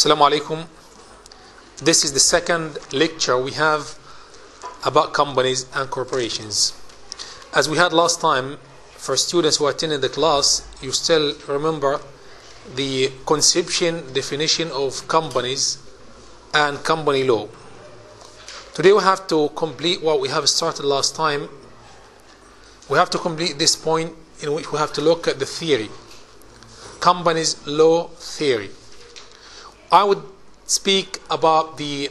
Assalamu alaikum. This is the second lecture we have about companies and corporations. As we had last time, for students who attended the class, you still remember the conception, definition of companies and company law. Today we have to complete what we have started last time. We have to complete this point in which we have to look at the theory. Companies law theory. I would speak about the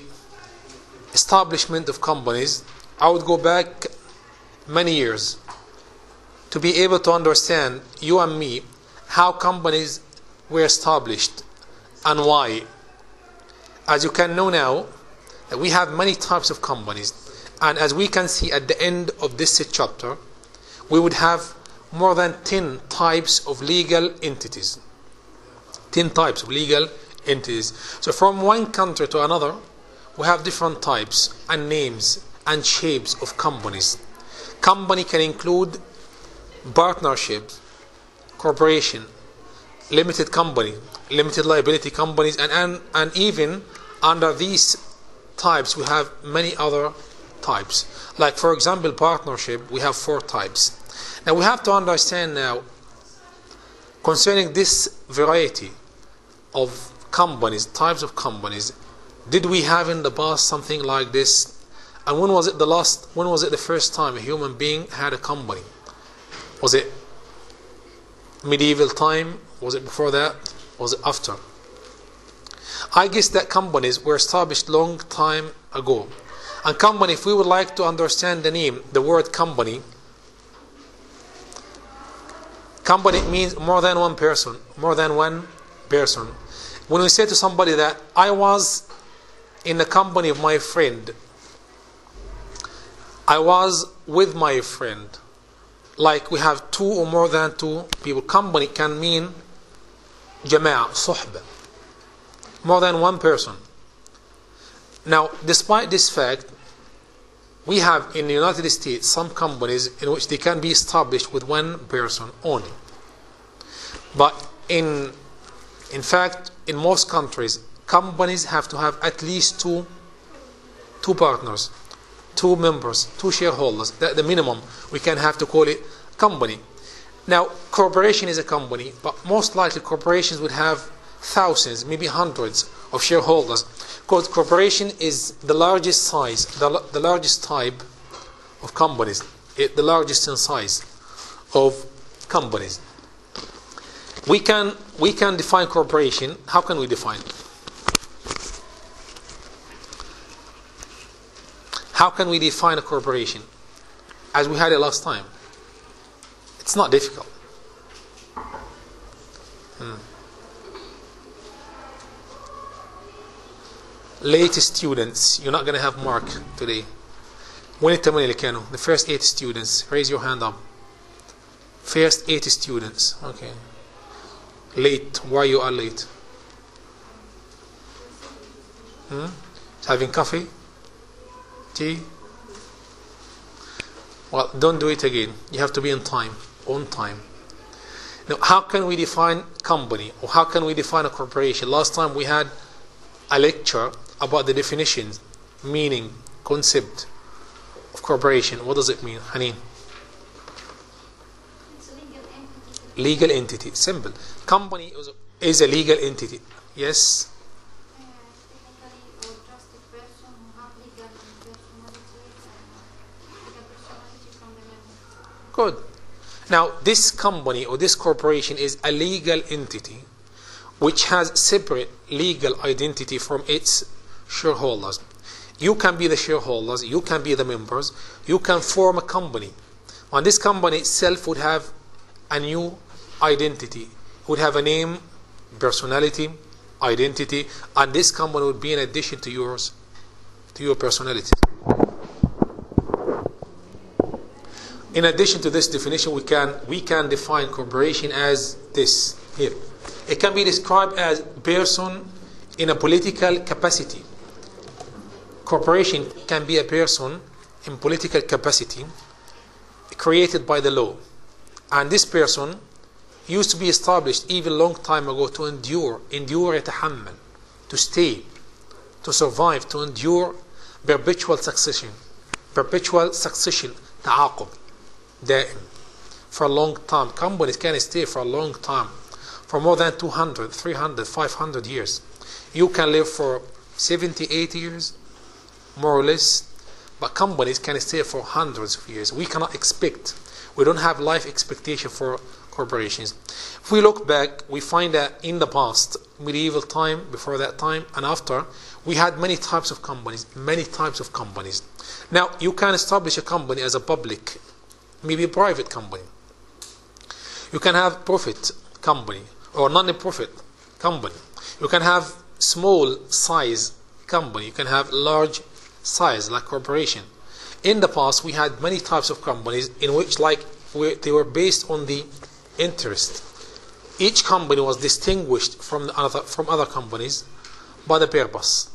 establishment of companies. I would go back many years to be able to understand, you and me, how companies were established and why. As you can know now, we have many types of companies, and as we can see at the end of this chapter, we would have more than 10 types of legal entities. 10 types of legal entities. So from one country to another, we have different types and names and shapes of companies. Company can include partnership, corporation, limited company, limited liability companies, and even under these types we have many other types. Like for example, partnership, we have 4 types. Now we have to understand now concerning this variety of companies, types of companies, did we have in the past something like this? And when was it the first time a human being had a company? Was it medieval time? Was it before that? Was it after? I guess that companies were established long time ago. And company, if we would like to understand the name, the word company means more than one person, more than one person. When we say to somebody that I was in the company of my friend, I was with my friend, like we have 2 or more than 2 people. Company can mean jama'a, suhba, more than one person. Now, despite this fact, we have in the United States some companies in which they can be established with one person only. But in fact, in most countries, companies have to have at least two partners, 2 members, 2 shareholders. That's the minimum we can have to call it company. Now, corporation is a company, but most likely corporations would have thousands, maybe hundreds of shareholders, because corporation is the largest size, the largest type of companies, the largest in size of companies. We can define corporation. How can we define it? How can we define a corporation? As we had it last time. It's not difficult. Late students, you're not going to have mark today. The first 8 students, raise your hand up. First 8 students, okay. Late, why you are late? Having coffee? Tea? Well, don't do it again. You have to be on time. Now, how can we define company, or how can we define a corporation? Last time we had a lecture about the definitions, meaning, concept of corporation. What does it mean, Hánي? Legal entity. Simple. Company is a legal entity. Yes? Good. Now, this company or this corporation is a legal entity which has separate legal identity from its shareholders. You can be the shareholders, you can be the members, you can form a company. And this company itself would have a new identity, would have a name, personality, identity, and this company would be in addition to yours, to your personality. In addition to this definition, we can define corporation as this here. It can be described as person in a political capacity. Corporation can be a person in political capacity created by the law, and this person used to be established even long time ago to endure يتحمل, to stay, to survive, to endure perpetual succession, تعاقب دائم, for a long time. Companies can stay for a long time, for more than 200, 300, 500 years. You can live for 70, 80 years, more or less, but companies can stay for hundreds of years. We cannot expect, we don't have life expectation for corporations. If we look back, we find that in the past, medieval time, before that time, and after, we had many types of companies, Now, you can establish a company as a public, maybe a private company. You can have profit company or non-profit company. You can have small size company. You can have large size like corporation. In the past, we had many types of companies in which they were based on the interest. Each company was distinguished from other companies by the purpose.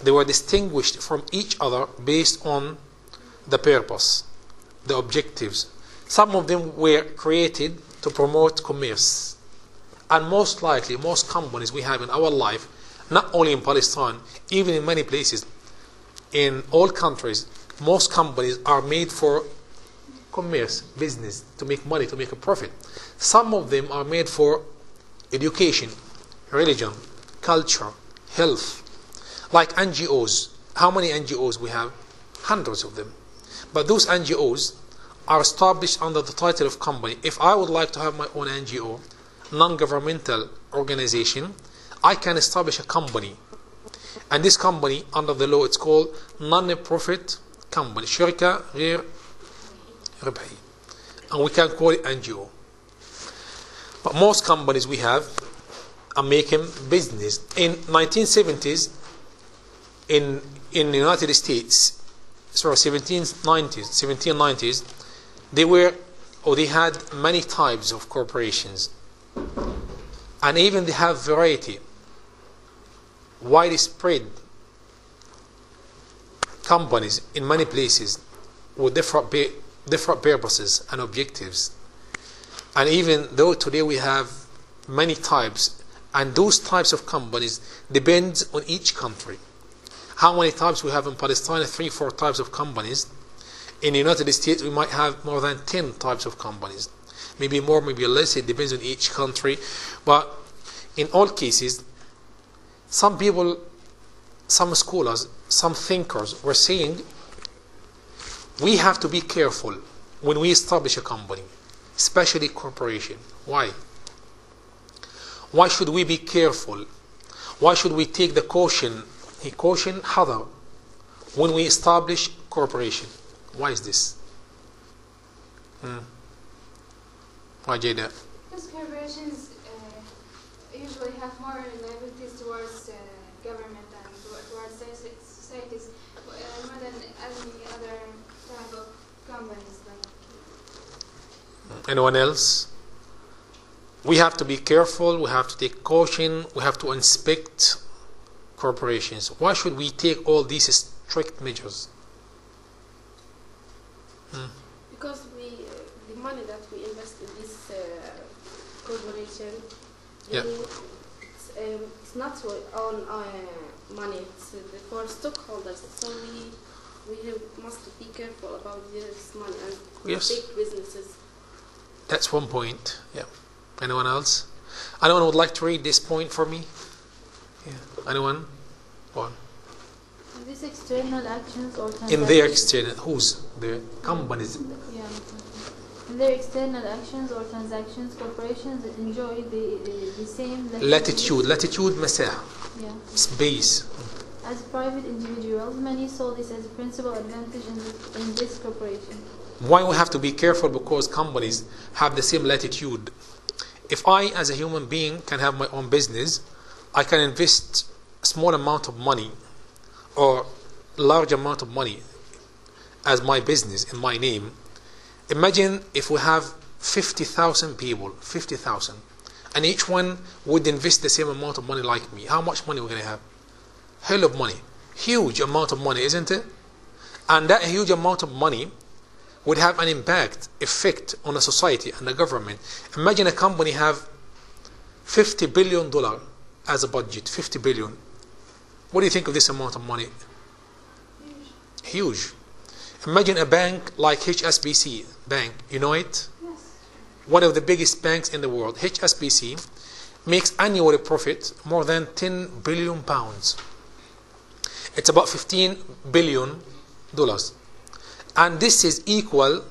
They were distinguished from each other based on the purpose, the objectives. Some of them were created to promote commerce. And most likely, most companies we have in our life, not only in Palestine, even in many places, in all countries, most companies are made for commerce, business, to make money, to make a profit. Some of them are made for education, religion, culture, health. Like NGOs. How many NGOs we have? Hundreds of them. But those NGOs are established under the title of company. If I would like to have my own NGO, non-governmental organization, I can establish a company. And this company, under the law, it's called non-profit company. شركة غير ربحية. And we can call it NGO. But most companies we have are making business. In 1970s, in the United States, 1790s, they had many types of corporations, and even they have variety, widespread companies in many places with different purposes and objectives. And even though today we have many types, and those types of companies depend on each country. How many types we have in Palestine? 3-4 types of companies. In the United States, we might have more than 10 types of companies. Maybe more, maybe less. It depends on each country. But in all cases, some people, some scholars, some thinkers were saying we have to be careful when we establish a company, especially corporation. Why? Why should we be careful? Why should we take the caution حذر when we establish corporation? Why is this? Why Jada? Because corporations usually have more liabilities towards government and towards societies more than any other type of companies. Anyone else? We have to be careful, we have to take caution, we have to inspect corporations. Why should we take all these strict measures? Because the money that we invest in this corporation, it's not for own money, it's for stockholders. So we must be careful about this money and big businesses. That's one point. Yeah. Anyone else? Anyone would like to read this point for me? Yeah. Anyone? One. These external actions or transactions. In their external, who's the companies? Yeah. In their external actions or transactions, corporations enjoy the same latitude مساحة. Yeah. Space. As private individuals, many saw this as a principal advantage in this corporation. Why we have to be careful? Because companies have the same latitude. If I, as a human being, can have my own business, I can invest a small amount of money or large amount of money as my business in my name. Imagine if we have 50,000 people, 50,000, and each one would invest the same amount of money like me. How much money we're going to have? Hell of money. Huge amount of money, isn't it? And that huge amount of money would have an effect on the society and the government. Imagine a company have $50 billion as a budget, 50 billion. What do you think of this amount of money? Huge. Imagine a bank like HSBC Bank. You know it? Yes. One of the biggest banks in the world. HSBC makes annual profit more than 10 billion pounds. It's about $15 billion. And this is equal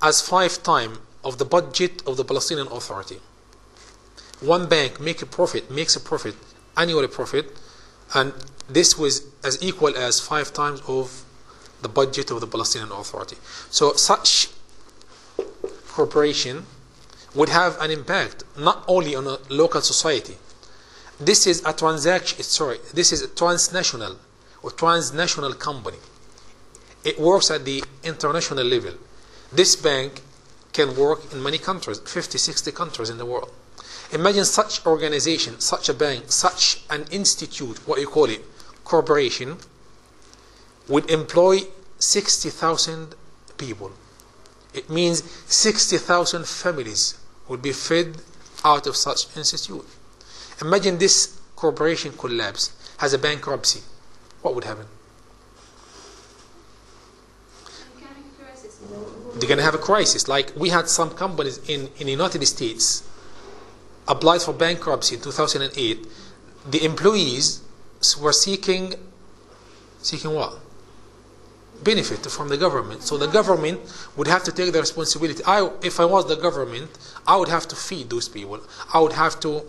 as 5 times of the budget of the Palestinian Authority. One bank makes a profit, annual profit, and this was as equal as 5 times of the budget of the Palestinian Authority. So such corporation would have an impact not only on a local society. This is a transnational company. It works at the international level. This bank can work in many countries, 50, 60 countries in the world. Imagine such organization, such a bank, such an institute, what you call it, corporation, would employ 60,000 people. It means 60,000 families would be fed out of such institute. Imagine this corporation collapse, has a bankruptcy. What would happen? They're going to have a crisis. Like we had some companies in the United States applied for bankruptcy in 2008. The employees were seeking what? Benefit from the government. So the government would have to take the responsibility. If I was the government, I would have to feed those people. I would have to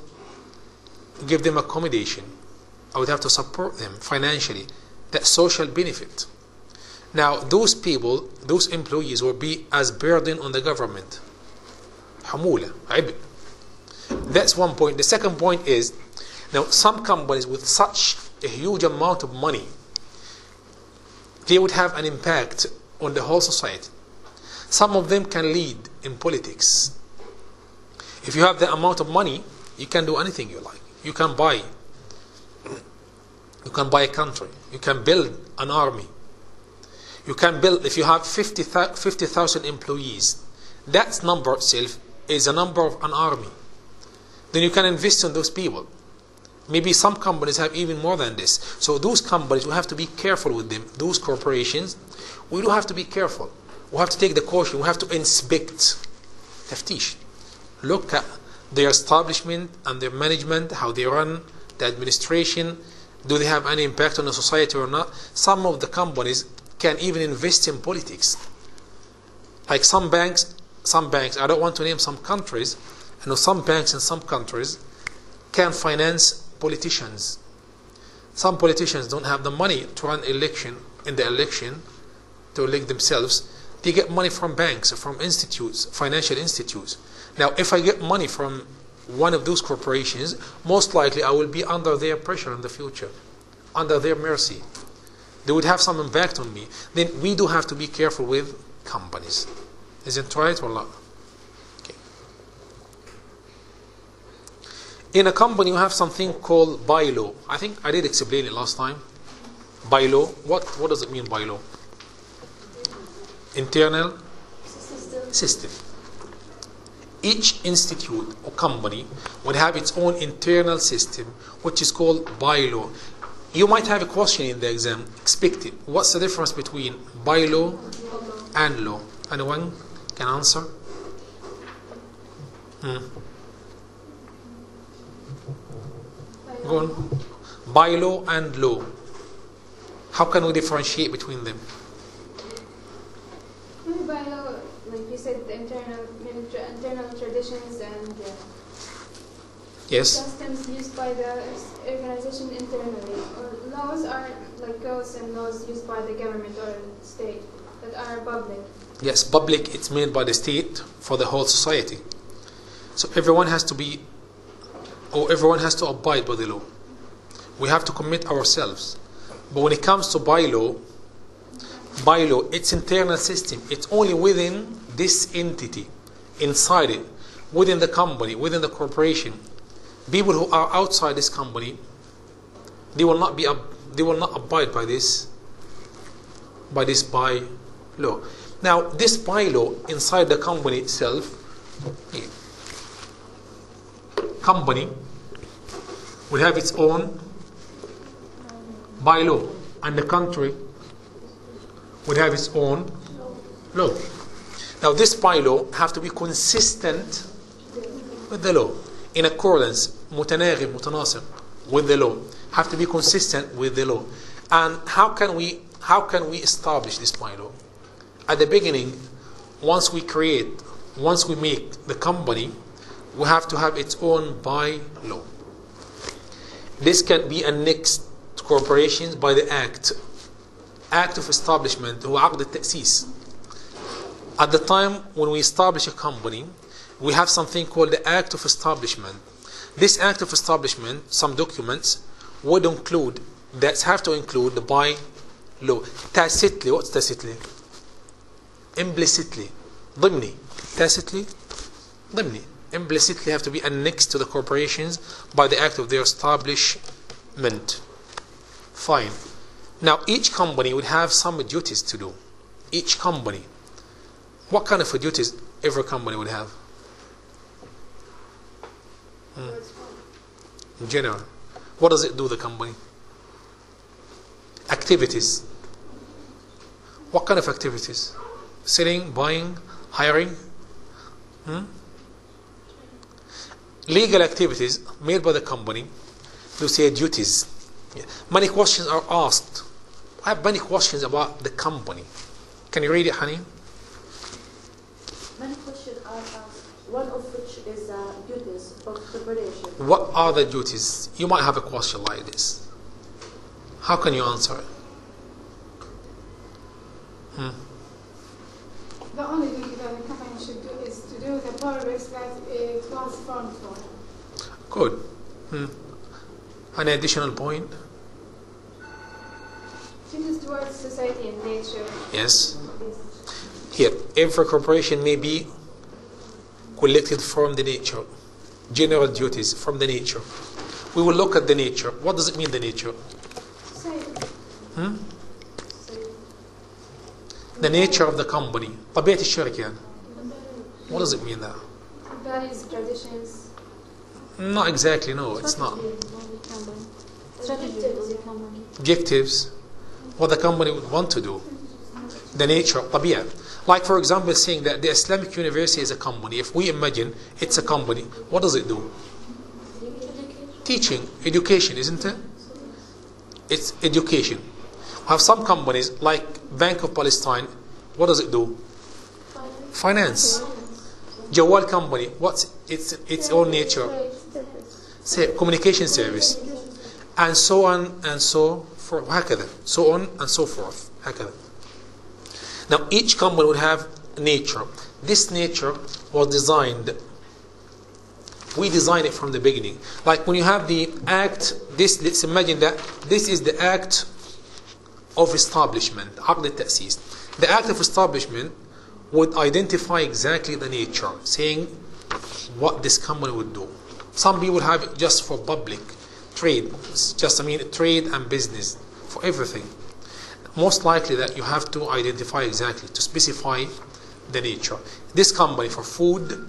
give them accommodation. I would have to support them financially. That social benefit. Now those people, those employees will be as burden on the government. حمولة, عبء. That's one point. The second point is, now some companies with such a huge amount of money, they would have an impact on the whole society. Some of them can lead in politics. If you have the amount of money, you can do anything you like. You can buy a country. You can build an army. You can build, if you have 50,000 employees, that number itself is a number of an army. Then you can invest in those people. Maybe some companies have even more than this. So those companies, we have to be careful with them. Those corporations, we do have to be careful. We have to take the caution. We have to inspect. Taftish. Look at their establishment and their management, how they run, the administration. Do they have any impact on the society or not? Some of the companies can even invest in politics. Like some banks, I don't want to name some countries, I know some banks in some countries can finance politicians. Some politicians don't have the money to run election to elect themselves. They get money from banks, from institutes, financial institutes. Now, if I get money from one of those corporations, most likely I will be under their pressure in the future, under their mercy. They would have some impact on me. Then we do have to be careful with companies. Isn't it right or not? Okay. In a company, you have something called bylaw. I think I did explain it last time. Bylaw. What does it mean, bylaw? Internal system. Each institute or company would have its own internal system, which is called bylaw. You might have a question in the exam, expected. What's the difference between bylaw and law? Anyone can answer? Go on. Bylaw and law. How can we differentiate between them? Bylaw, like you said, the internal traditions and yes. customs used by the organization internally. Or laws are like codes and laws used by the government or state that are public. Yes, public, it's made by the state for the whole society. So everyone has to abide by the law. We have to commit ourselves. But when it comes to bylaw, its internal system, it's only within this entity, inside it, within the company, within the corporation. People who are outside this company, they will not abide by this bylaw. Now, this bylaw inside the company itself, company will have its own bylaw, and the country will have its own law. Now this bylaw have to be consistent with the law, in accordance, متناغم متناسق with the law, have to be consistent with the law. And how can we establish this bylaw? At the beginning, once we make the company, we have to have its own bylaw. This can be annexed to corporations by the act of establishment, هو عقد التأسيس. At the time when we establish a company, we have something called the act of establishment. This act of establishment, some documents would include, that have to include the bylaw. Tacitly, what's tacitly? Implicitly. ضمني. Tacitly, ضمني. Implicitly have to be annexed to the corporations by the act of their establishment. Fine. Now each company would have some duties to do. Each company. What kind of duties every company would have? In general. What does it do, the company? Activities. What kind of activities? Selling, buying, hiring? Legal activities made by the company, they say duties. Many questions are asked. I have many questions about the company. Can you read it, Hany? Many questions are asked, one of which is duties of corporation. What are the duties? You might have a question like this. How can you answer it? The only thing that the company should do is to do the progress that it was formed for. Good. An additional point? Changes towards society and nature. Yes. Here, every corporation may be collected from the nature. General duties from the nature. We will look at the nature. What does it mean, the nature? Society. The nature of the company. طبيعة الشركة يعني. What does it mean that? Values, traditions. Not exactly, no, it's not. Objectives. What the company would want to do. The nature, طبيعة. Like for example saying that the Islamic University is a company. If we imagine it's a company, what does it do? Teaching, education, isn't it? It's education. We have some companies like Bank of Palestine. What does it do? Finance. Jawal company. What's its own nature? Say communication service, and so on and so forth. هكذا. So on and so forth. هكذا. Now each company would have nature. This nature was designed. We designed it from the beginning. Like when you have the act. Let's imagine that this is the act of establishment. عقد التأسيس. The act of establishment would identify exactly the nature, saying what this company would do. Some people have it just for public trade. It's just trade and business for everything. Most likely that you have to identify exactly, to specify the nature. This company for food,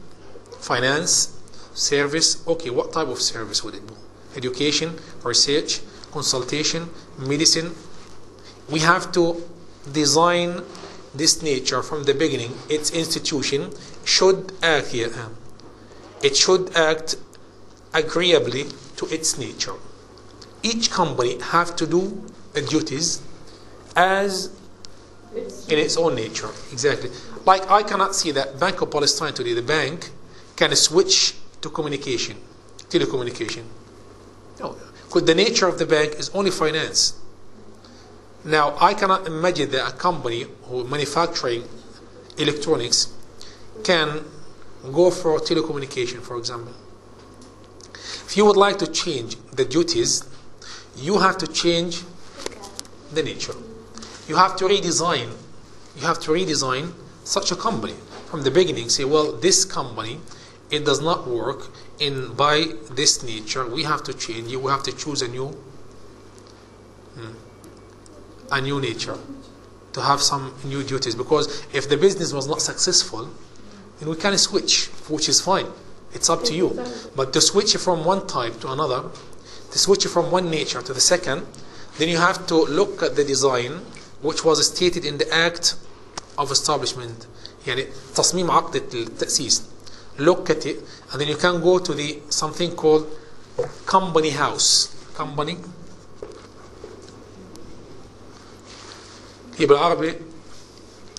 finance, service. Okay, what type of service would it do? Education, research, consultation, medicine. We have to design this nature from the beginning. Its institution should act here. It should act agreeably to its nature. Each company have to do the duties as in its own nature. Exactly. Like I cannot see that Bank of Palestine today, the bank, can switch to telecommunication. No, because the nature of the bank is only finance. Now, I cannot imagine that a company who manufacturing electronics can go for telecommunication, for example. If you would like to change the duties, you have to change the nature. You have to redesign. You have to redesign such a company from the beginning. Say, well, this company, it does not work by this nature. We have to change it. We have to choose a new nature, to have some new duties, because if the business was not successful, then we can switch, which is fine. It's up to you. But to switch from one type to another, to switch from one nature to the second, then you have to look at the design which was stated in the act of establishment, يعني تصميم عقد التأسيس. Look at it, and then you can go to the something called company house. Company هي بالعربي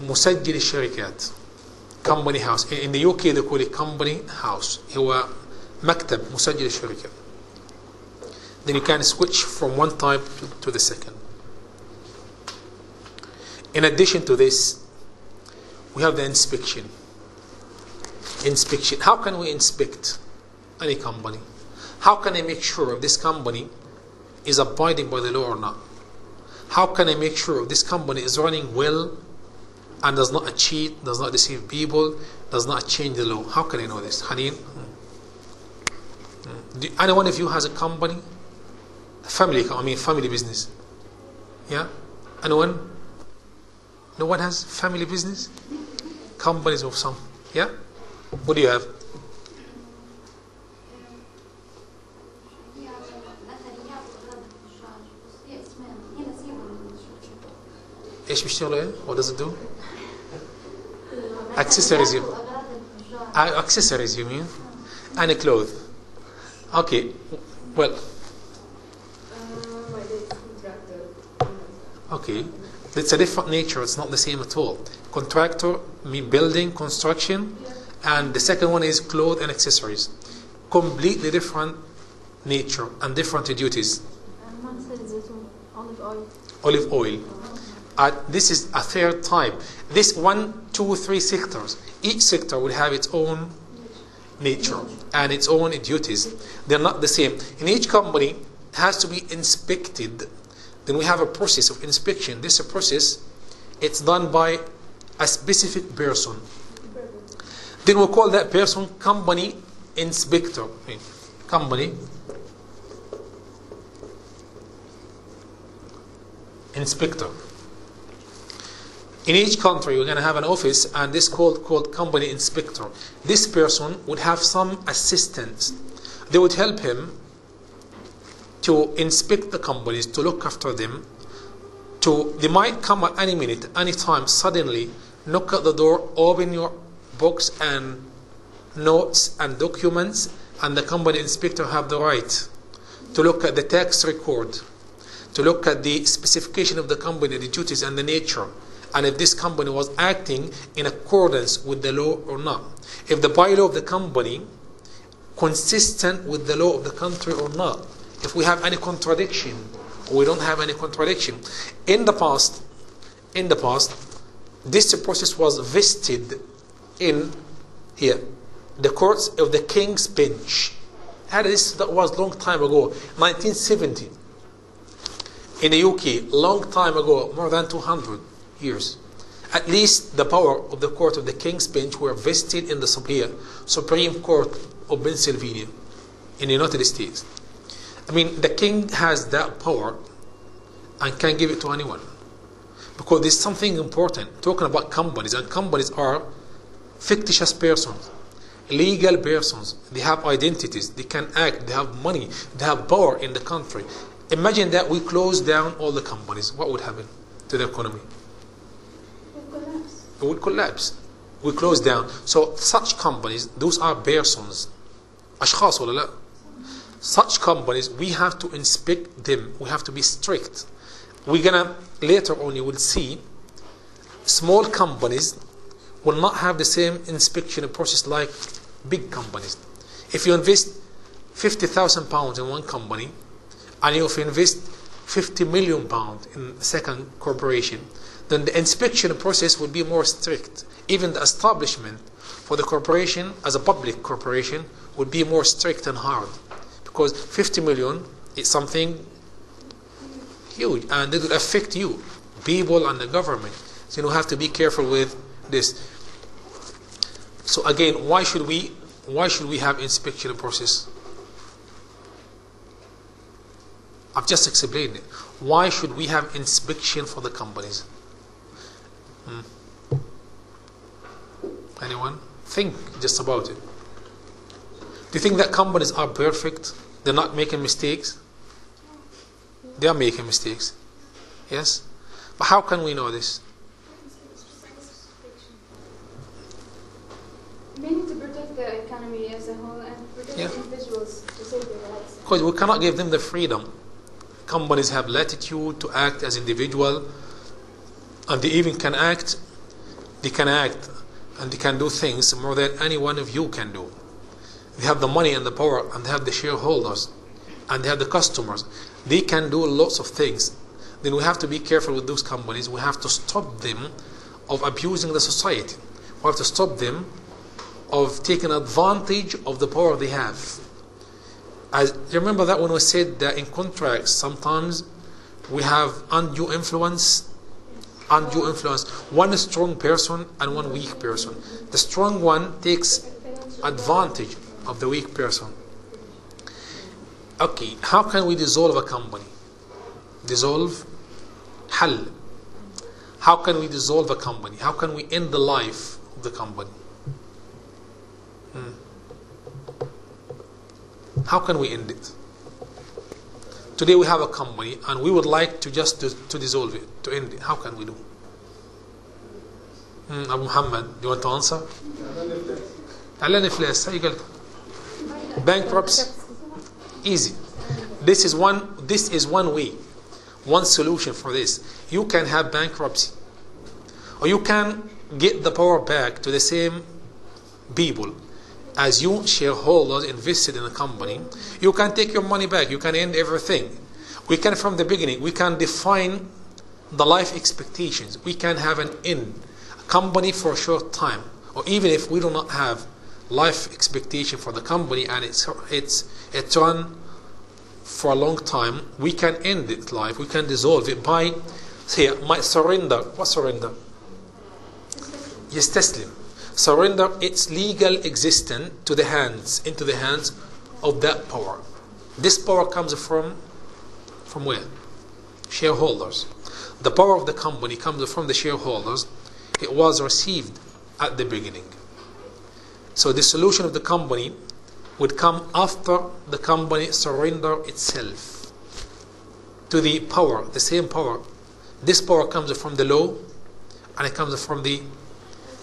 مسجل الشركات. Company house. In the UK they call it company house. هو مكتب مسجل الشركات. Then you can switch from one type to the second. In addition to this, we have the inspection. Inspection. How can we inspect any company? How can I make sure if this company is abiding by the law or not? How can I make sure if this company is running well and does not cheat, does not deceive people, does not change the law? How can I know this? Haneen? Anyone of you has a company? Family business. Yeah? Anyone? No one has family business? Companies of some. Yeah? What do you have? ايش بيشتغلوا ايه؟ What does it do? Accessories. Accessories you mean? And clothes. Okay. Well. Okay. It's a different nature. It's not the same at all. Contractor mean building, construction, and the second one is clothes and accessories. Completely different nature and different duties. Olive oil. This is a third type. This 1, 2, 3 sectors. Each sector will have its own nature and its own duties. They're not the same. In each company, it has to be inspected. Then we have a process of inspection. This process, it's done by a specific person. Then we call that person company inspector. Company inspector. In each country, we're going to have an office, and this called company inspector. This person would have some assistants. They would help him to inspect the companies, to look after them. They might come at any minute, any time, suddenly knock at the door, open your books and notes and documents, and the company inspector have the right to look at the tax record, to look at the specification of the company, the duties and the nature, and if this company was acting in accordance with the law or not. If the bylaw of the company consistent with the law of the country or not. If we have any contradiction, or we don't have any contradiction. In the past, this process was vested in here, the courts of the King's Bench. That was long time ago, 1970. In the UK, long time ago, more than 200 years. At least the power of the court of the King's Bench were vested in the Supreme Court of Pennsylvania in the United States. I mean, the king has that power and can give it to anyone. Because there's something important, talking about companies, and companies are fictitious persons, legal persons. They have identities, they can act, they have money, they have power in the country. Imagine that we close down all the companies. What would happen to the economy? It would collapse. We close down. So such companies, those are persons. أشخاص ولا لا? Such companies, we have to inspect them. We have to be strict. We're gonna later on, you will see small companies will not have the same inspection process like big companies. If you invest £50,000 in one company and you invest £50 million in the second corporation, then the inspection process will be more strict. Even the establishment for the corporation as a public corporation would be more strict and hard, because 50 million is something huge and it will affect you, people and the government. So you have to be careful with this. So again, why should we have inspection process? I've just explained it. Why should we have inspection for the companies? Anyone? Think just about it. Do you think that companies are perfect? They're not making mistakes? They are making mistakes. Yes? But how can we know this? Mainly to protect the economy as a whole and protect individuals to save their lives. Because we cannot give them the freedom. Companies have latitude to act as individual, and they even can act. They can act and they can do things more than any one of you can do. They have the money and the power, and they have the shareholders, and they have the customers. They can do lots of things. Then we have to be careful with those companies. We have to stop them of abusing the society. We have to stop them of taking advantage of the power they have. You remember that when we said that in contracts sometimes we have undue influence. One strong person and one weak person. The strong one takes advantage of the weak person. Okay, how can we dissolve a company? Dissolve, حل. How can we dissolve a company? How can we end the life of the company? How can we end it? Today we have a company and we would like to just to dissolve it, to end it. How can we do? Abu Muhammad, do you want to answer? Bankruptcy. Easy. This is one way, one solution for this. You can have bankruptcy, or you can get the power back to the same people. As you shareholders invested in a company, you can take your money back. You can end everything. We can, from the beginning, we can define the life expectations. We can have an end, a company for a short time, or even if we do not have life expectation for the company and it's run for a long time, we can end its life. We can dissolve it by surrender. What surrender? يستسلم. Surrender its legal existence into the hands of that power. This power comes from where? Shareholders. The power of the company comes from the shareholders. It was received at the beginning. So the solution of the company would come after the company surrender itself to the power, the same power. This power comes from the law and it comes from the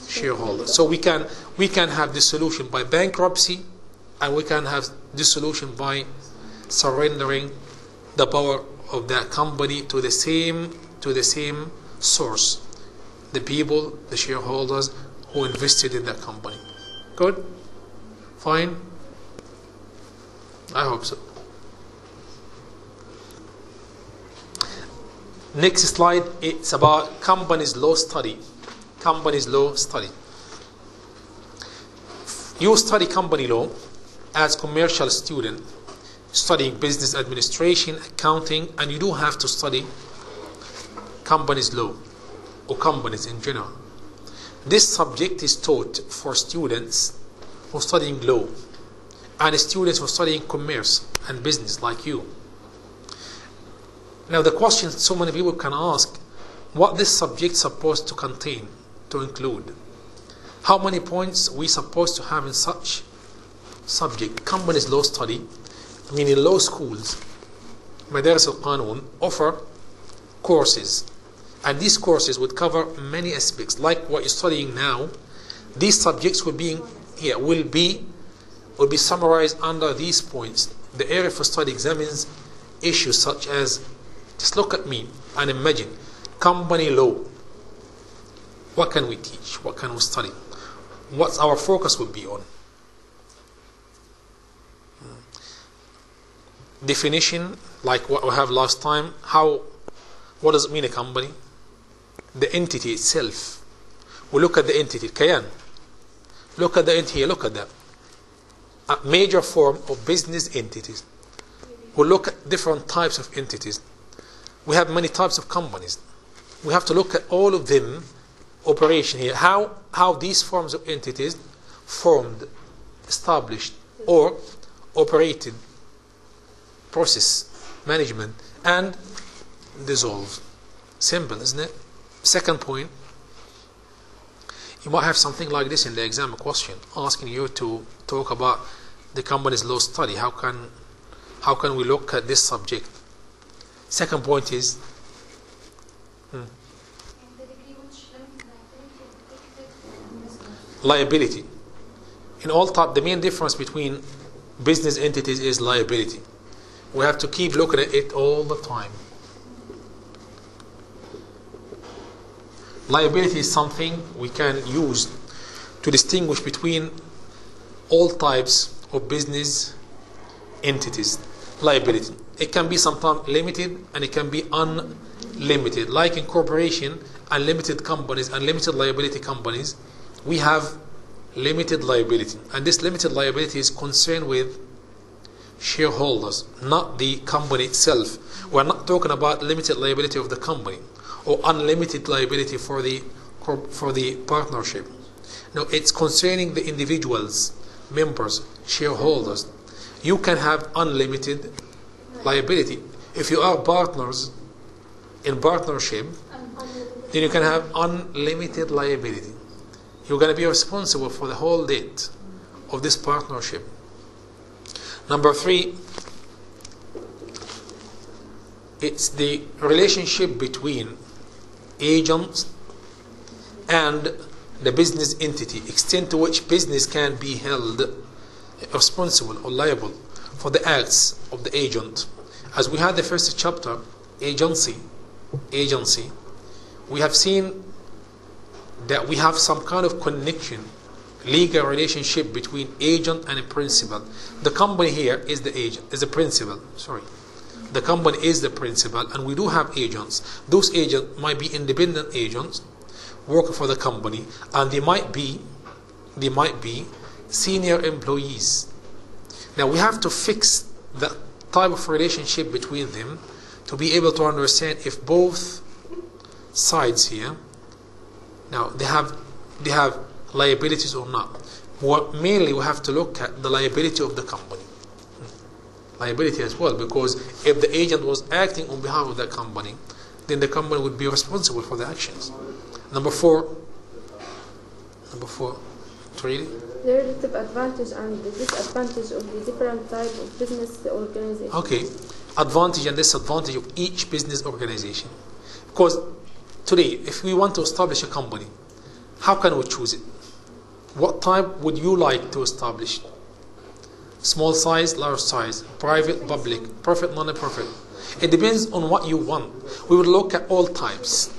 shareholders. So we can have this solution by bankruptcy, and we can have this solution by surrendering the power of that company to the same source, the people, the shareholders who invested in that company. Good? Fine? I hope so. Next slide, it's about companies law study. Companies law study. You study company law as commercial student, studying business administration, accounting, and you do have to study companies law or companies in general. This subject is taught for students who are studying law and students who are studying commerce and business like you. Now the question so many people can ask, what this subject is supposed to contain, to include? How many points we supposed to have in such subject? Companies law study, I mean in law schools, مدارس القانون offer courses, and these courses would cover many aspects like what you're studying now. These subjects will be summarized under these points. The area for study examines issues such as, just look at me and imagine company law. What can we teach? What can we study? What's our focus would be on? Definition, like what we have last time. What does it mean, a company? The entity itself. We look at the entity, Kayan. Look at the entity, look at that. A major form of business entities. We look at different types of entities. We have many types of companies. We have to look at all of them operation here. How these forms of entities formed, established, or operated, process, management, and dissolved. Simple, isn't it? Second point, you might have something like this in the exam question, asking you to talk about the company's law study. How can we look at this subject? Second point is liability. In all type, the main difference between business entities is liability. We have to keep looking at it all the time. Liability is something we can use to distinguish between all types of business entities. Liability. It can be sometimes limited and it can be unlimited. Like in corporation, unlimited companies, unlimited liability companies, we have limited liability. And this limited liability is concerned with shareholders, not the company itself. We're not talking about limited liability of the company or unlimited liability for the partnership. No, it's concerning the individuals, members, shareholders. You can have unlimited liability. If you are partners in partnership, then you can have unlimited liability. You're going to be responsible for the whole debt of this partnership. Number 3, it's the relationship between agents and the business entity, extent to which business can be held responsible or liable for the acts of the agent. As we had the first chapter, agency, we have seen that we have some kind of connection, legal relationship between agent and a principal. The company here is the agent, is the principal. The company is the principal, and we do have agents. Those agents might be independent agents working for the company, and they might be senior employees. Now we have to fix the type of relationship between them to be able to understand if both sides here, now they have liabilities or not. Mainly we have to look at the liability of the company. Liability as well, because if the agent was acting on behalf of that company, then the company would be responsible for the actions. Number 4, Treaty. The relative advantage and the disadvantage of the different type of business organization. Okay, advantage and disadvantage of each business organization. Because today, if we want to establish a company, how can we choose it? What type would you like to establish? Small size, large size, private, public, profit, non-profit. It depends on what you want. We will look at all types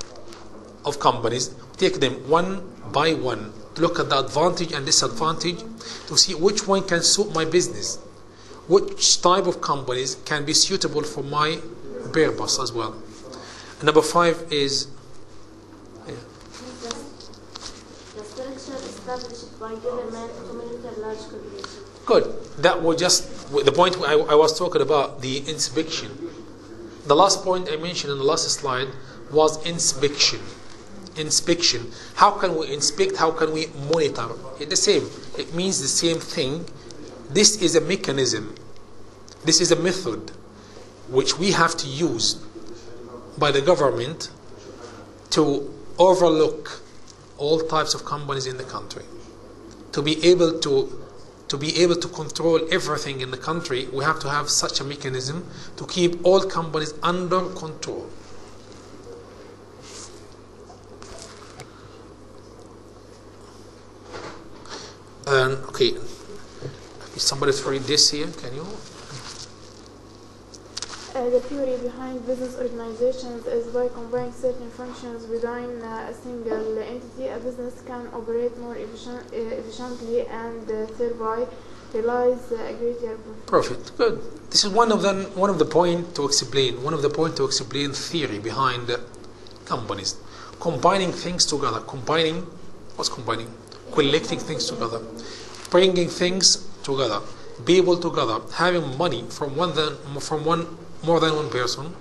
of companies, take them one by one, look at the advantage and disadvantage to see which one can suit my business, which type of companies can be suitable for my purpose as well. Number 5 is the structure established by government to monitor large corporations. Good. That was just the point I was talking about, the inspection. The last point I mentioned in the last slide was inspection. Inspection. How can we inspect? How can we monitor? It's the same. It means the same thing. This is a mechanism. This is a method which we have to use by the government to overlook all types of companies in the country. To be able to control everything in the country, we have to have such a mechanism to keep all companies under control. Okay, somebody read this here, can you? The theory behind business organizations is by combining certain functions within a single entity, a business can operate more efficiently and thereby realize a greater profit. Good. This is one of the point to explain theory behind companies. Combining things together. Collecting things together. Bringing things together. People together. Having money from more than one person,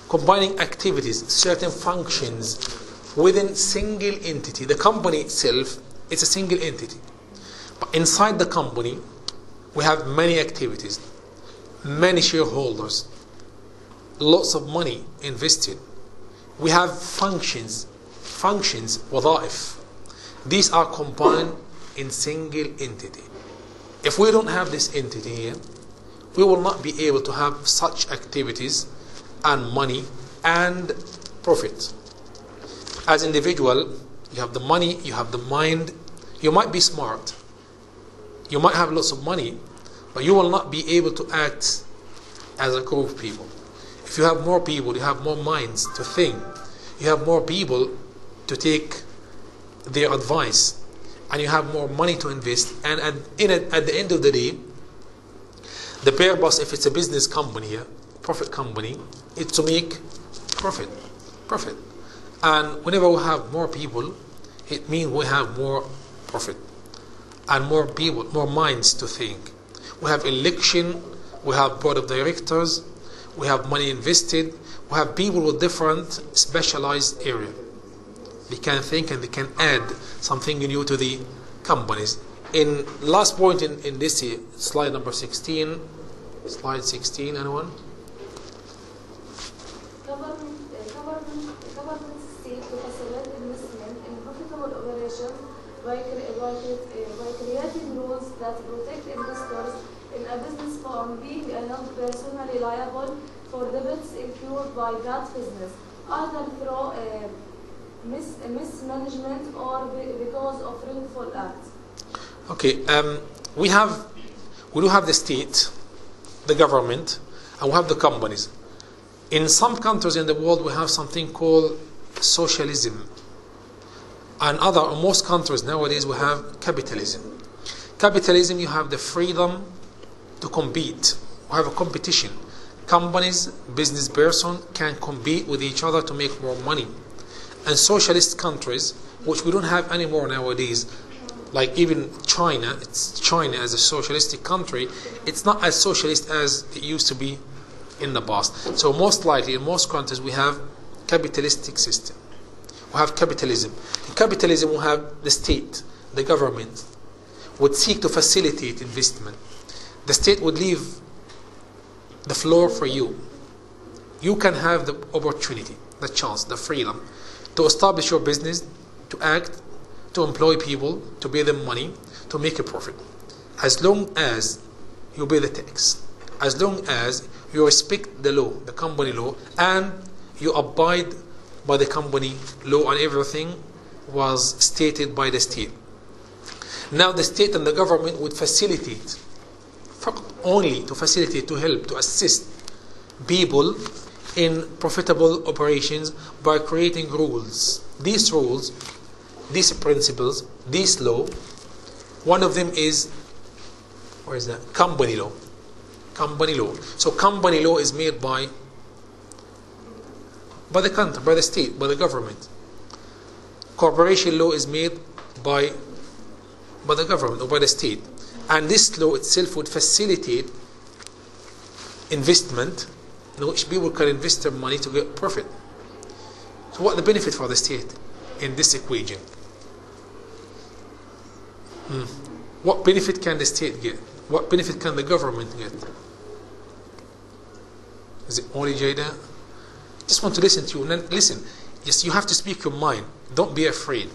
combining activities, certain functions within single entity. The company itself is a single entity, but inside the company we have many activities, many shareholders, lots of money invested. We have functions, wada'if. These are combined in single entity. If we don't have this entity here, we will not be able to have such activities and money and profit. As individual, you have the money, you have the mind, you might be smart, you might have lots of money, but you will not be able to act as a group of people. If you have more people, you have more minds to think, you have more people to take their advice, and you have more money to invest, and at the end of the day, the purpose, if it's a business company, a profit company, it's to make profit. And whenever we have more people, it means we have more profit and more people, more minds to think. We have election, we have board of directors, we have money invested, we have people with different specialized area. They can think and they can add something new to the companies. In last point in this here, slide number 16, slide 16, anyone? Government state to facilitate investment in profitable operations by creating rules that protect investors in a business firm being held personally liable for debts incurred by that business, either through mismanagement or because of wrongful acts. Okay, we do have the state, the government, and we have the companies. In some countries in the world, we have something called socialism. And most countries nowadays, we have capitalism. Capitalism, you have the freedom to compete. We have a competition. Companies, business person can compete with each other to make more money. And socialist countries, which we don't have anymore nowadays, like even China, it's China as a socialistic country, it's not as socialist as it used to be in the past. So most likely in most countries we have capitalistic system. We have capitalism. In capitalism we have the state, the government would seek to facilitate investment. The state would leave the floor for you. You can have the opportunity, the chance, the freedom to establish your business, to act, to employ people, to pay them money, to make a profit. As long as you pay the tax, as long as you respect the law, the company law, and you abide by the company law, and everything was stated by the state. Now the state and the government would facilitate, only to facilitate, to help, to assist people in profitable operations by creating rules. These rules, these principles, this law, one of them is, where is that? Company law. Company law. So company law is made by the country, by the state, by the government. Corporation law is made by the government or by the state. And this law itself would facilitate investment in which people can invest their money to get profit. So what the benefit for the state in this equation? What benefit can the state get? What benefit can the government get? Is it only Jada? Just want to listen to you. Listen, just you have to speak your mind. Don't be afraid.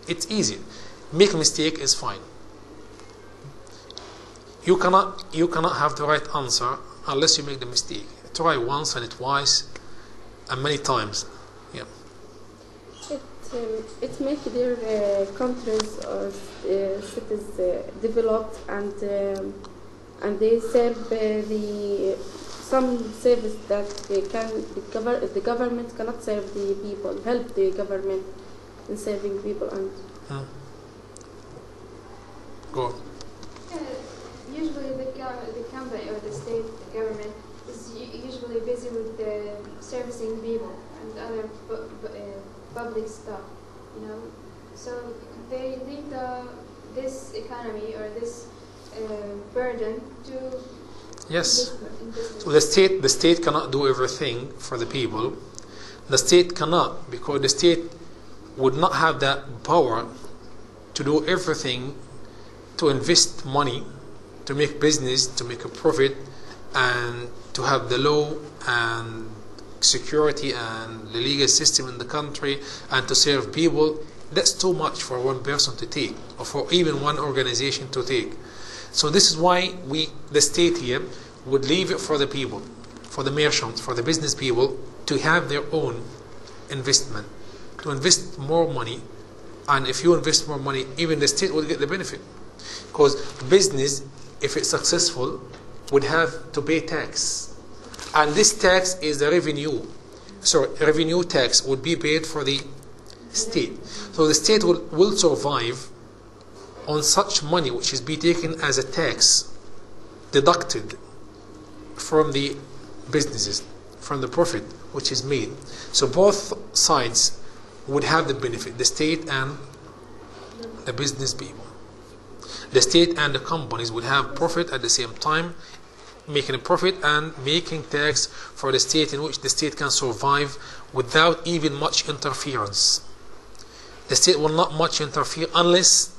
It's easy. Make a mistake is fine. You cannot have the right answer unless you make the mistake. Try once and twice and many times. Yeah. It makes their countries or cities developed, and they serve some service that the government cannot serve the people. Help the government in serving people and. Go on. Usually the company or the state, the government, is usually busy with servicing people and other public stuff, you know. So they leave this economy or this burden to yes. So the state cannot do everything for the people. The state cannot, because the state would not have that power to do everything, to invest money, to make business, to make a profit, and to have the law and security and the legal system in the country, and to serve people. That's too much for one person to take, or for even one organization to take. So this is why the state here would leave it for the people, for the merchants, for the business people to have their own investment, to invest more money. And if you invest more money, even the state will get the benefit. Because business, if it's successful, would have to pay tax. And this tax is the revenue. So revenue tax would be paid for the state. So the state will survive on such money which is be taken as a tax, deducted from the businesses, from the profit which is made. So both sides would have the benefit, the state and the business people. The state and the companies would have profit at the same time, making a profit and making tax for the state, in which the state can survive without even much interference. The state will not much interfere unless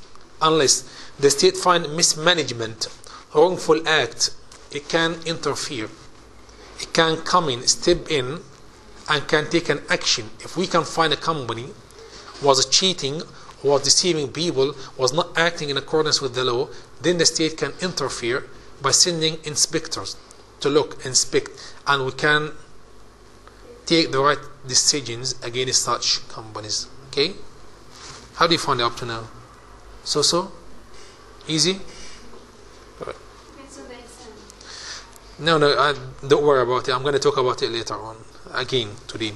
the state find mismanagement, wrongful act. It can interfere. It can come in, step in, and can take an action. If we can find a company was cheating, was deceiving people, was not acting in accordance with the law, then the state can interfere by sending inspectors to look, inspect, and we can take the right decisions against such companies. Okay? How do you find it up to now? So? Easy? Right. No, don't worry about it. I'm going to talk about it later on. Again, today.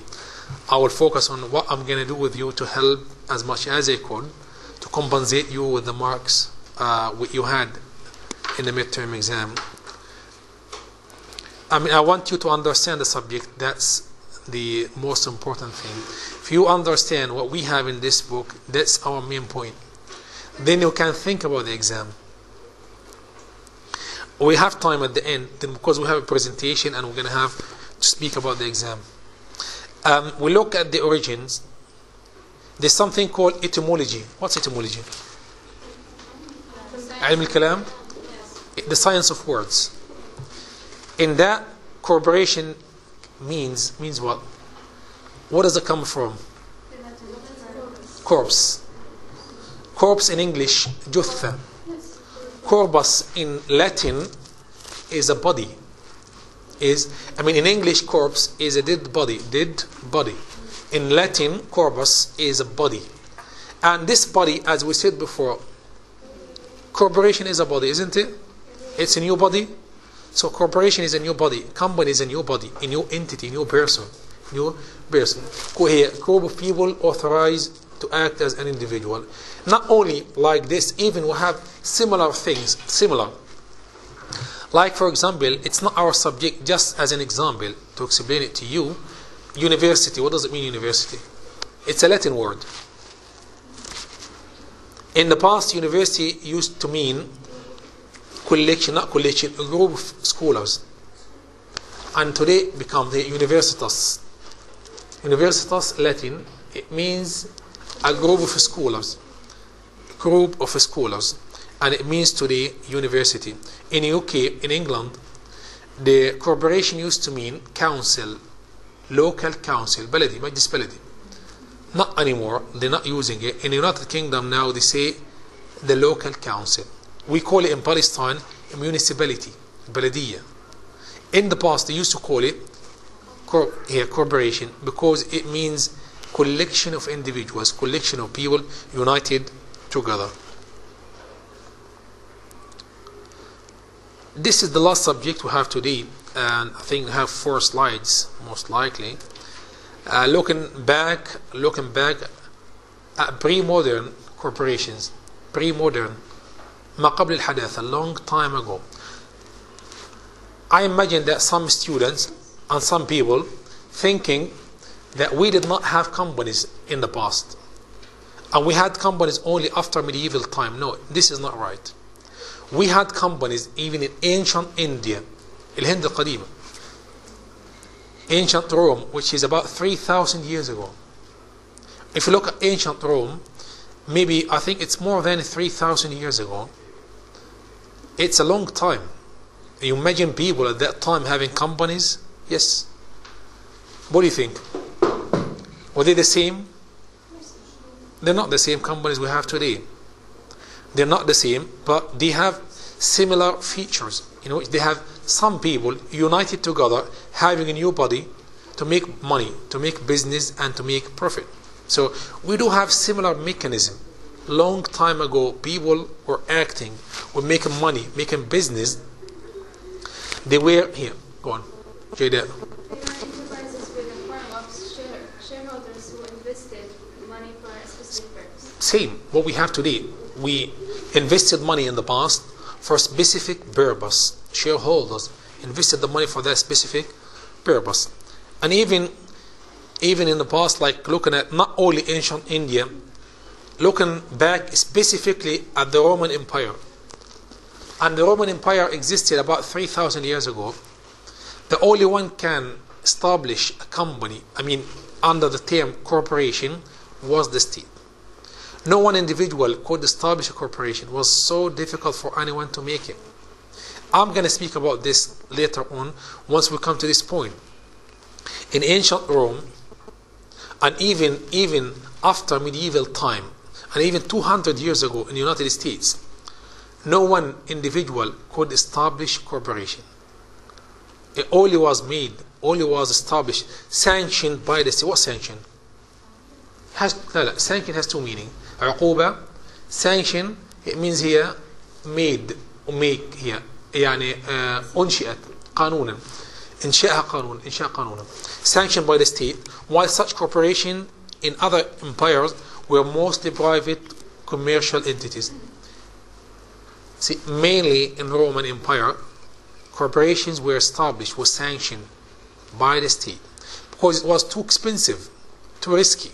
I will focus on what I'm going to do with you to help as much as I could to compensate you with the marks what you had in the midterm exam. I want you to understand the subject. That's the most important thing. If you understand what we have in this book, that's our main point. Then you can think about the exam. We have time at the end, then because we have a presentation and we're going to have to speak about the exam. We look at the origins. There's something called etymology. What's etymology? علم الكلام? The science of words. In that, corporation means what? What does it come from? Corpse. Corpse in English, جثة. Corpus in Latin is a body. In English, corpse is a dead body. Dead body. In Latin, corpus is a body. And this body, as we said before, corporation is a body, isn't it? It's a new body. So corporation is a new body. Company is a new body, a new entity, a new person. New person. A group of people authorized to act as an individual. Not only like this, even we have similar things. Similar. Like, for example, it's not our subject, just as an example, to explain it to you. University, what does it mean, university? It's a Latin word. In the past, university used to mean collection, not collection, a group of scholars. And today it becomes the universitas. Universitas, Latin, it means a group of scholars. Group of scholars. And it means today university. In UK, in England, the corporation used to mean council, local council, بلدي, مجلس بلدي. Not anymore, they're not using it. In the United Kingdom now they say the local council. We call it in Palestine a municipality, بلدية. In the past they used to call it corporation because it means collection of individuals, collection of people united together. This is the last subject we have today, and I think we have 4 slides most likely. Looking back at pre-modern corporations, pre-modern, ما قبل الحداثة, a long time ago. I imagine that some students and some people thinking that we did not have companies in the past, and we had companies only after medieval time. No, this is not right. We had companies even in ancient India, الهند القديمة, ancient Rome, which is about 3,000 years ago. If you look at ancient Rome, maybe I think it's more than 3,000 years ago. It's a long time. You imagine people at that time having companies? Yes. What do you think? Were they the same? They're not the same companies we have today. They're not the same, but they have similar features. They have some people united together, having a new body to make money, to make business, and to make profit. So we do have similar mechanism. Long time ago, people were acting, were making money, making business. They were here. Go on, Jada. They were enterprises with a form of shareholders who invested money for a specific purpose. Same. What we have today, we invested money in the past for a specific purpose. Shareholders invested the money for that specific purpose. And even in the past, like looking at not only ancient India, looking back specifically at the Roman Empire. And the Roman Empire existed about 3,000 years ago. The only one can establish a company, under the term corporation, was the state. No one individual could establish a corporation. It was so difficult for anyone to make it. I'm going to speak about this later on once we come to this point. In ancient Rome, and even after medieval time, and even 200 years ago in the United States, no one individual could establish corporation. It only was established, sanctioned by the state. What sanction? Sanction has two meanings. عقوبة, sanction, it means here made or make here. يعني أنشئت قانونا. إنشاء قانونا. Sanctioned by the state, while such corporation in other empires were mostly private commercial entities. See, mainly in the Roman Empire, corporations were established, were sanctioned by the state because it was too expensive, too risky.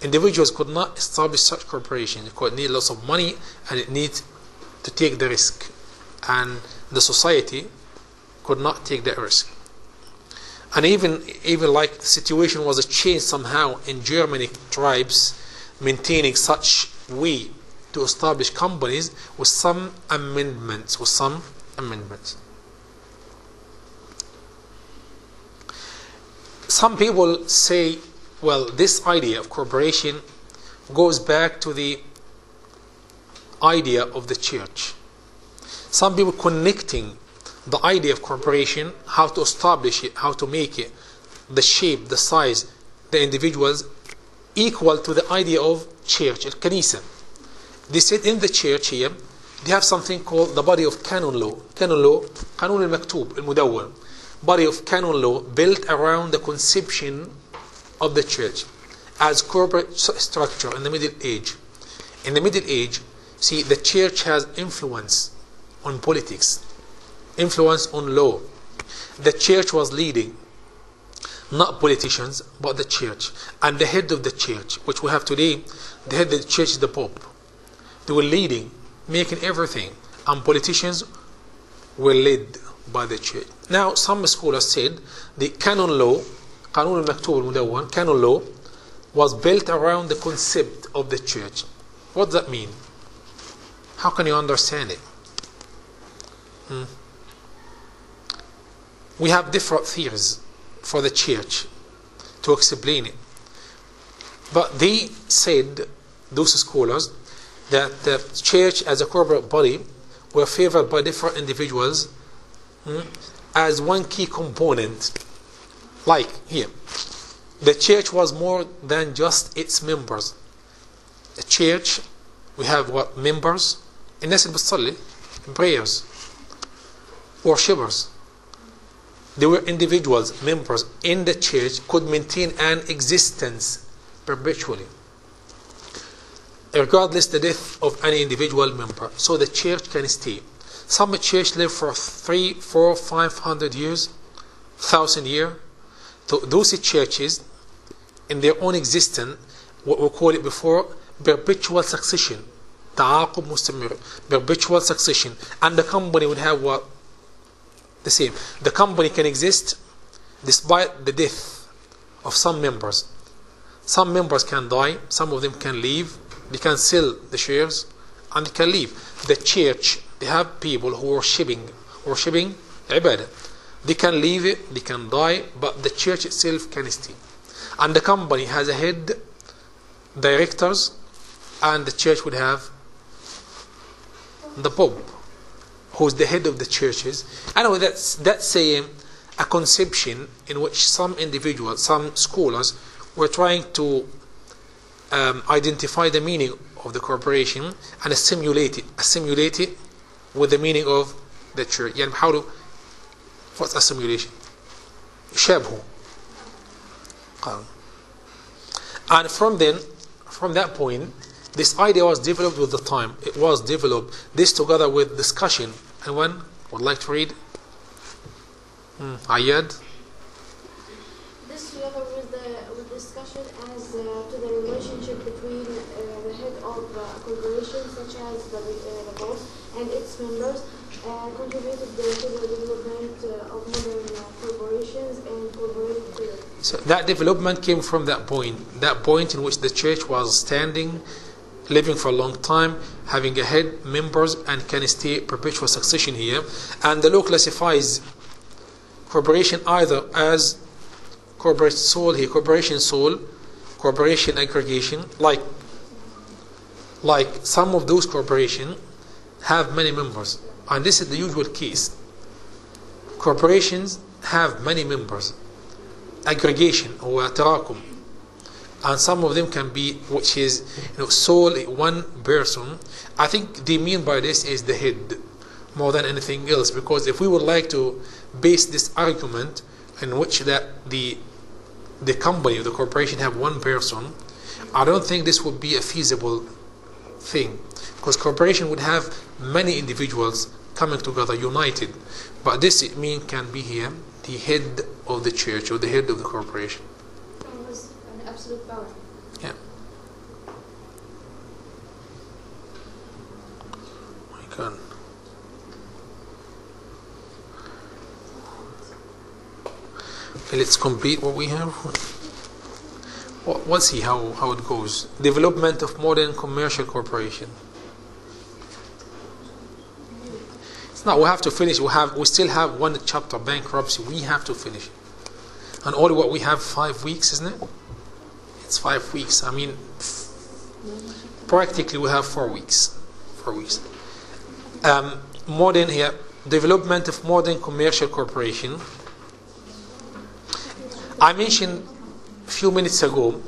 Individuals could not establish such corporations. It could need lots of money, and it needs to take the risk, and the society could not take that risk. And even like the situation was a change somehow in Germanic tribes maintaining such way to establish companies with some amendments. Some people say, well, this idea of corporation goes back to the idea of the church. Some people connecting the idea of corporation, how to establish it, how to make it, the shape, the size, the individuals, equal to the idea of church, الكنيسة. They said in the church here, they have something called the body of canon law. Canon law, قانون المكتوب المدون. Body of canon law built around the conception of the church as corporate structure in the Middle Age. In the Middle Age, see, the church has influence on politics, influence on law. The church was leading, not politicians, but the church. And the head of the church, which we have today, the head of the church is the Pope. They were leading, making everything, and politicians were led by the church. Now, some scholars said the canon law, قانون المكتوب المدون, canon law, was built around the concept of the church. What does that mean? How can you understand it? We have different theories for the church to explain it. But they said, those scholars, that the church as a corporate body were favored by different individuals as one key component. Like here, the church was more than just its members. The church, we have what? Members, الناس اللي بتصلي, prayers, worshippers. They were individuals, members in the church, could maintain an existence perpetually, regardless the death of any individual member. So the church can stay. Some church live for 300, 400, 500 years, 1,000 years. So those churches, in their own existence, what we call it before, perpetual succession. تعاقب مستمر, perpetual succession. And the company would have what? The same. The company can exist despite the death of some members. Some members can die, some of them can leave, they can sell the shares, and they can leave. The church, they have people who are worshipping ibadah. They can leave it, they can die, but the church itself can stay. And the company has a head, directors, and the church would have the Pope, who's the head of the churches. I know that's a conception in which some individuals, some scholars, were trying to identify the meaning of the corporation and assimilate it with the meaning of the church. يعني بحاولوا what's assimilation؟ يشابهوا. And from that point, this idea was developed with the time. It was developed, this together with discussion. Anyone would like to read? Ayad? This together with discussion as to the relationship between the head of corporations such as the boss and its members contributed to the development of modern corporations and corporate theory. So that development came from that point in which the church was standing, living for a long time, having a head, members, and can stay perpetual succession here. And the law classifies corporation either as corporate soul here, corporation soul, corporation aggregation, like some of those corporations have many members. And this is the usual case. Corporations have many members. Aggregation or تراكم. And some of them can be, which is sole, one person. I think they mean by this is the head more than anything else, because if we would like to base this argument in which that the company or the corporation have one person, I don't think this would be a feasible thing, because corporation would have many individuals coming together united, but this it mean can be here the head of the church or the head of the corporation. It was an absolute power. Yeah. My God. Okay, let's complete what we have. We'll see how it goes. Development of modern commercial corporation. Now we have to finish. We still have one chapter, bankruptcy. We have to finish, and only what we have 5 weeks, isn't it? It's 5 weeks. I mean, practically we have 4 weeks. 4 weeks. Modern here, development of modern commercial corporation. I mentioned a few minutes ago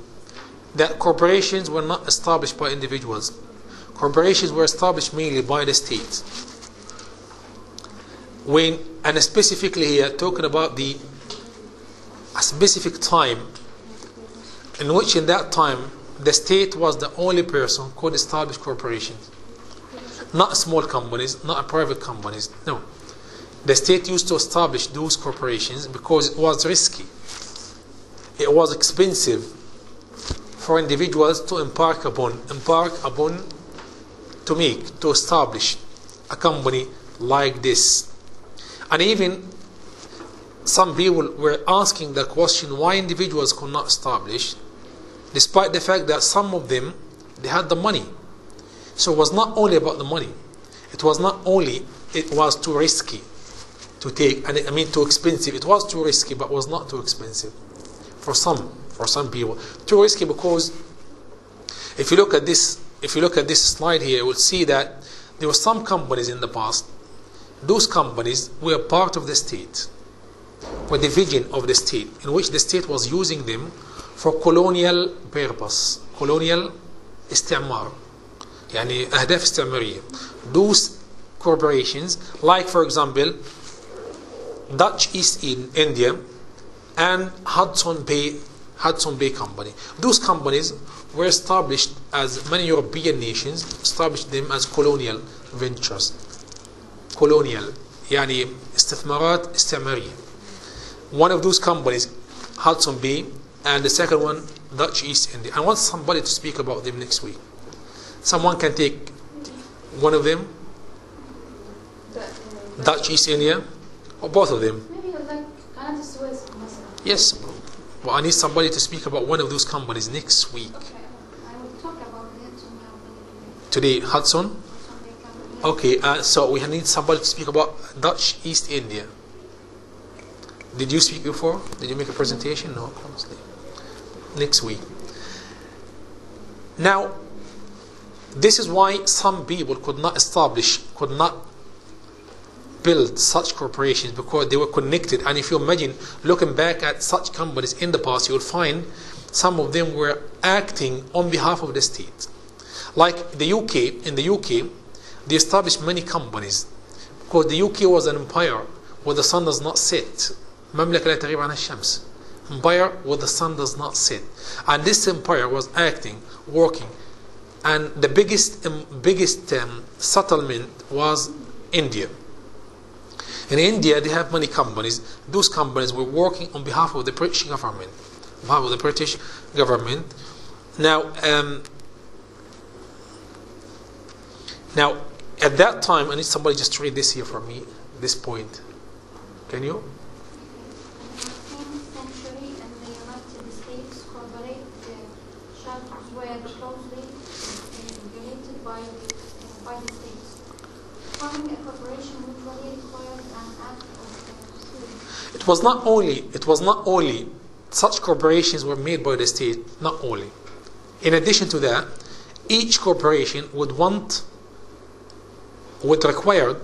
that corporations were not established by individuals. Corporations were established mainly by the state. And specifically here, talking about a specific time in which in that time the state was the only person who could establish corporations. Not small companies, not private companies, no. The state used to establish those corporations because it was risky. It was expensive for individuals to embark upon to establish a company like this. And even some people were asking the question why individuals could not establish, despite the fact that some of them, they had the money. So it was not only about the money. It was too risky to take, and I mean too expensive. It was too risky, but was not too expensive. For some people. Too risky because if you look at this slide here, you will see that there were some companies in the past. Those companies were part of the state, were division of the state, in which the state was using them for colonial purpose, colonial استعمار, يعني أهداف استعمارية. Those corporations, like for example, Dutch East India and Hudson Bay Company. Those companies were established as many European nations established them as colonial ventures. Colonial, يعني استثمارات استعمارية. One of those companies, Hudson Bay, and the second one, Dutch East India. I want somebody to speak about them next week. Someone can take one of them, Dutch East India, or both of them. Maybe like قناة السويس مثلا. Yes, well, I need somebody to speak about one of those companies next week. Okay, I will talk about it Today, Hudson. Okay, so we need somebody to speak about Dutch East India. Did you speak before? Did you make a presentation? No, honestly. Next week. Now, this is why some people could not built such corporations because they were connected. And if you imagine looking back at such companies in the past, you will find some of them were acting on behalf of the state. Like the UK, in the UK, they established many companies because the UK was an empire where the sun does not set. مملكة لا تغيب عنها الشمس. Empire where the sun does not set. And this empire was acting, working. And the biggest settlement was India. In India, they have many companies. Those companies were working on behalf of the British government. Now, at that time, I need somebody just to read this here for me, this point. Can you? In the 19th century, in the United States, corporate charters were closely regulated by the states. Forming a corporation usually required an act of suit. It was not only such corporations were made by the state, not only. In addition to that, each corporation would require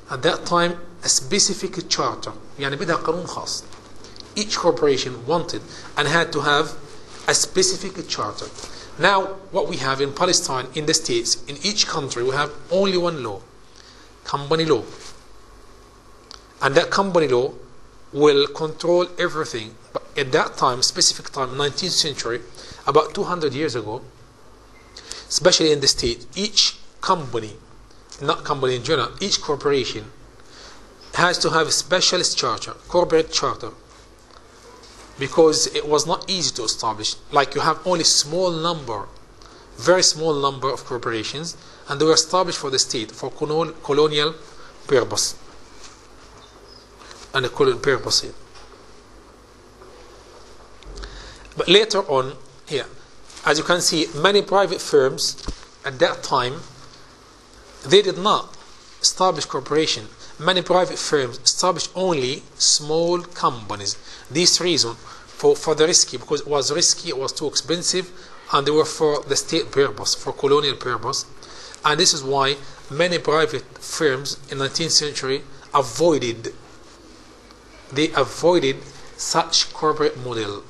at that time a specific charter. يعني بدها قانون خاص. Each corporation wanted and had to have a specific charter. Now, what we have in Palestine, in the States, in each country, we have only one law, company law. And that company law will control everything. But at that time, specific time, 19th century, about 200 years ago, especially in the States, each company, not company in general, each corporation has to have a specialist charter, corporate charter, because it was not easy to establish. Like you have only very small number of corporations, and they were established for the state, for colonial purpose. And a colonial purpose. But later on, here, as you can see, many private firms at that time, they did not establish corporation. Many private firms established only small companies. This reason for the risky, because it was risky, it was too expensive, and they were for the state purpose, for colonial purpose. And this is why many private firms in the 19th century avoided such corporate model.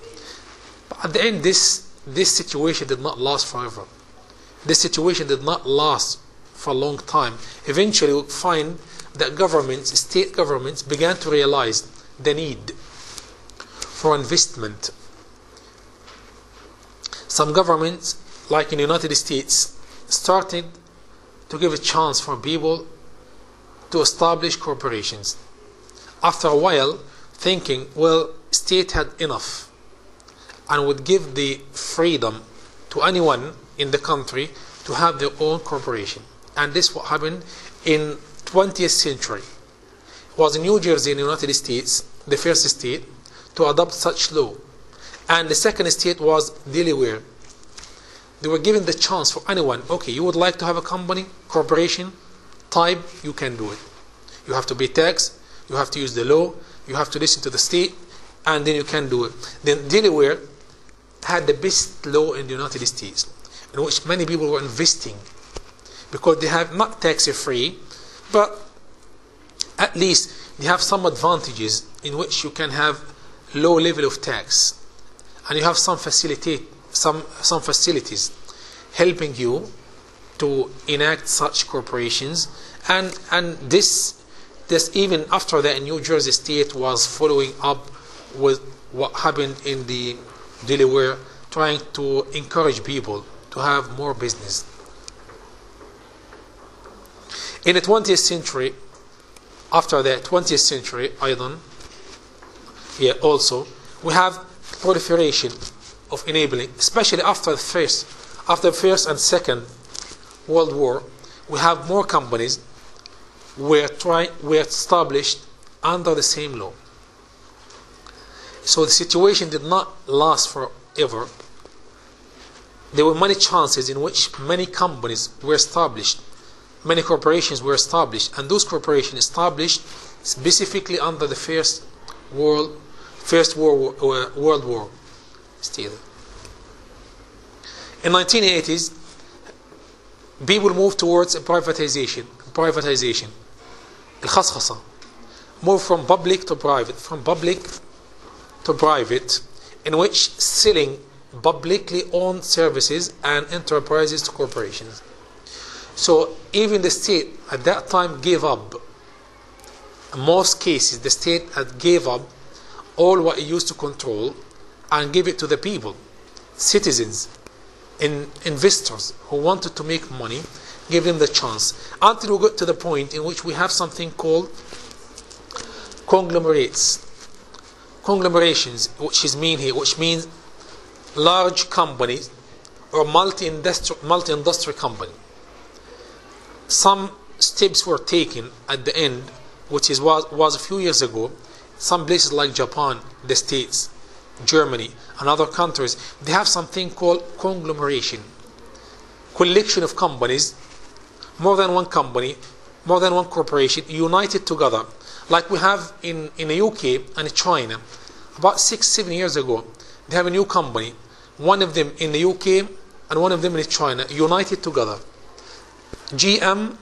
But at the end, this situation did not last forever. This situation did not last for a long time. Eventually, we'll find that state governments began to realize the need for investment. Some governments, like in the United States, started to give a chance for people to establish corporations. After a while, thinking, well, state had enough and would give the freedom to anyone in the country to have their own corporation. And this what happened in 20th century. It was in New Jersey in the United States, the first state to adopt such law. And the second state was Delaware. They were given the chance for anyone. Okay, you would like to have a company, corporation type, you can do it. You have to pay tax, you have to use the law, you have to listen to the state, and then you can do it. Then Delaware had the best law in the United States, in which many people were investing, because they have not tax-free, but at least they have some advantages in which you can have low level of tax, and you have some facilities helping you to enact such corporations. And this even after that, New Jersey state was following up with what happened in the Delaware, trying to encourage people to have more business. In the 20th century, after that 20th century, also we have proliferation of enabling, especially after the first and second World War. We have more companies were established under the same law. So the situation did not last forever. There were many chances in which many companies were established, many corporations were established, and those corporations established specifically under the First World War. Still, in 1980s, people moved towards privatization. الخصخصة move from public to private, in which selling publicly owned services and enterprises to corporations. So even the state at that time gave up. In most cases, the state had gave up all what it used to control and gave it to the people, citizens, investors who wanted to make money, gave them the chance. Until we got to the point in which we have something called conglomerations, which means large companies or multi-industry company. Some steps were taken at the end, which was a few years ago. Some places like Japan, the States, Germany, and other countries, they have something called conglomeration. Collection of companies, more than one company, more than one corporation, united together. Like we have in the UK and China. About 6-7 years ago, they have a new company. One of them in the UK and one of them in China, united together. GM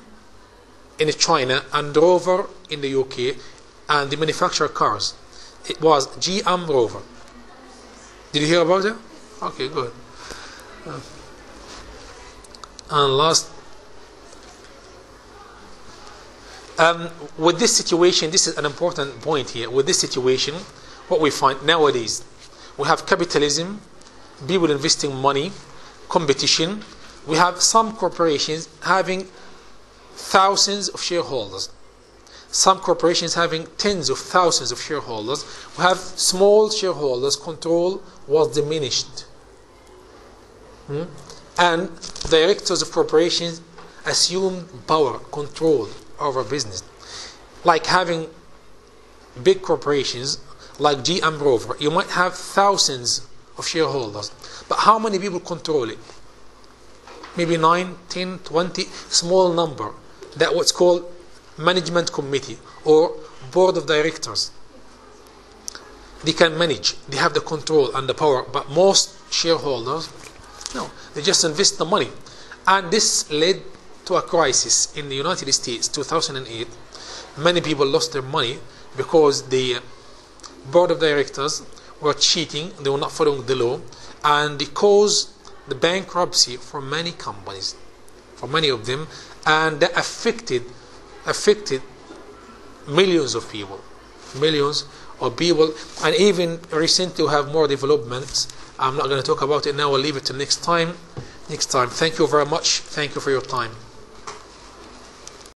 in China and Rover in the UK, and they manufacture cars. It was GM Rover. Did you hear about it? Okay, good. And last, with this situation, this is an important point here. With this situation, what we find nowadays, we have capitalism, people investing money, competition. We have some corporations having thousands of shareholders. Some corporations having tens of thousands of shareholders. We have small shareholders. Control was diminished. And directors of corporations assumed power, control over business. Like having big corporations like GM Rover, you might have thousands of shareholders, but how many people control it? Maybe 9, 10, 20, small number. That's what's called management committee or board of directors. They can manage, they have the control and the power, but most shareholders, no, they just invest the money. And this led to a crisis in the United States, 2008. Many people lost their money because the board of directors were cheating, they were not following the law, and they caused the bankruptcy for many companies, for many of them, and that affected millions of people, and even recently we have more developments. I'm not going to talk about it now, I'll leave it to next time. Thank you very much. Thank you for your time.